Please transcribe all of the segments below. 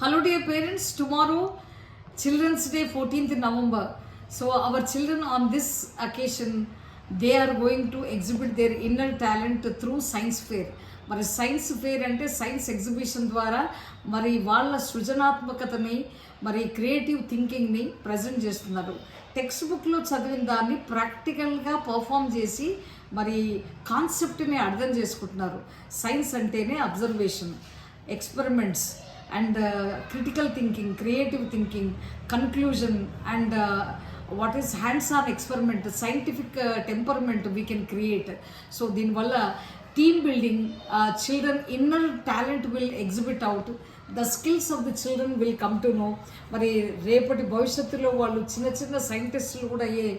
Hello dear parents, tomorrow Children's Day 14th November. So our children on this occasion, they are going to exhibit their inner talent through science fair. మరి science fair అంటే science exhibition ద్వారా మరి వాళ్ళ సృజనాత్మకతని మరి creative థింకింగ్ని present చేస్తున్నారు. Text బుక్లో చదివిన దాన్ని ప్రాక్టికల్గా పర్ఫామ్ చేసి మరి కాన్సెప్ట్ని అర్థం చేసుకుంటున్నారు. సైన్స్ అంటేనే observation, experiments and critical thinking, creative thinking, conclusion and what is hands-on experiment, scientific temperament we can create. So din valla team building, children inner talent will exhibit out, the skills of the children will come to know. మరి రేపటి భవిష్యత్తులో వాళ్ళు చిన్న చిన్న సైంటిస్టులు కూడా అయ్యే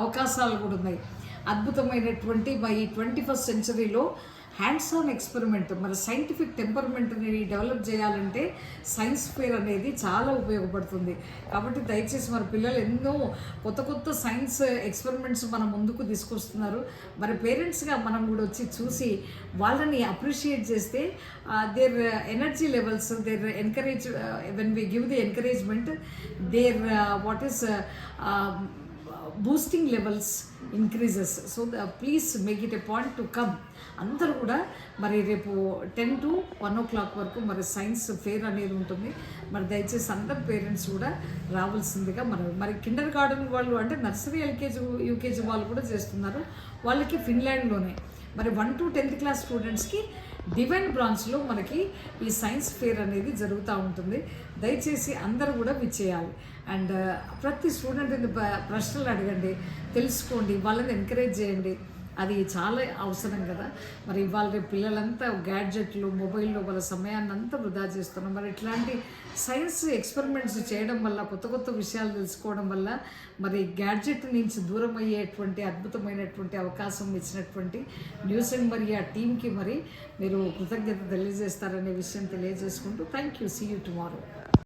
అవకాశాలు కూడా ఉన్నాయి. అద్భుతమైనటువంటి మరి 21st సెంచరీలో హ్యాండ్స్ ఆన్ ఎక్స్పెరిమెంట్, మరి సైంటిఫిక్ టెంపర్మెంట్ని డెవలప్ చేయాలంటే సైన్స్ ఫేర్ అనేది చాలా ఉపయోగపడుతుంది. కాబట్టి దయచేసి మరి పిల్లలు ఎన్నో కొత్త కొత్త సైన్స్ ఎక్స్పెరిమెంట్స్ మన ముందుకు తీసుకొస్తున్నారు. మరి పేరెంట్స్గా మనం కూడా వచ్చి చూసి వాళ్ళని అప్రిషియేట్ చేస్తే their energy levels, their encourage, when we give the encouragement, their what is boosting levels increases. So please make it a point to come. అందరూ కూడా మరి రేపు 10 to 1 o'clock వరకు మరి సైన్స్ ఫేర్ అనేది ఉంటుంది. మరి దయచేసి అందరు పేరెంట్స్ కూడా రావాల్సిందిగా మరి కిండర్ గార్డెన్ వాళ్ళు అంటే నర్సరీ, ఎల్కేజీ, యూకేజీ వాళ్ళు కూడా చేస్తున్నారు. వాళ్ళకి ఫిన్లాండ్లోనే మరి 1 to 10th class స్టూడెంట్స్కి డివైన్ బ్రాంచ్లో మనకి ఈ సైన్స్ ఫేర్ అనేది జరుగుతూ ఉంటుంది. దయచేసి అందరూ కూడా విచ్చేయాలి. అండ్ ప్రతి స్టూడెంట్ని ప్రశ్నలు అడగండి, తెలుసుకోండి, వాళ్ళని ఎంకరేజ్ చేయండి. అది చాలా అవసరం కదా. మరి ఇవాళ రేపు పిల్లలంతా గ్యాడ్జెట్లు, మొబైల్లో వాళ్ళ సమయాన్ని అంతా వృధా చేస్తున్నాం. మరి ఇట్లాంటి సైన్స్ ఎక్స్పెరిమెంట్స్ చేయడం వల్ల, కొత్త కొత్త విషయాలు తెలుసుకోవడం వల్ల మరి గ్యాడ్జెట్ నుంచి దూరం అయ్యేటువంటి అద్భుతమైనటువంటి అవకాశం ఇచ్చినటువంటి న్యూస్ అండ్ మరి ఆ టీంకి మరి మీరు కృతజ్ఞత తెలియజేస్తారనే విషయం తెలియజేసుకుంటూ thank you. See you tomorrow.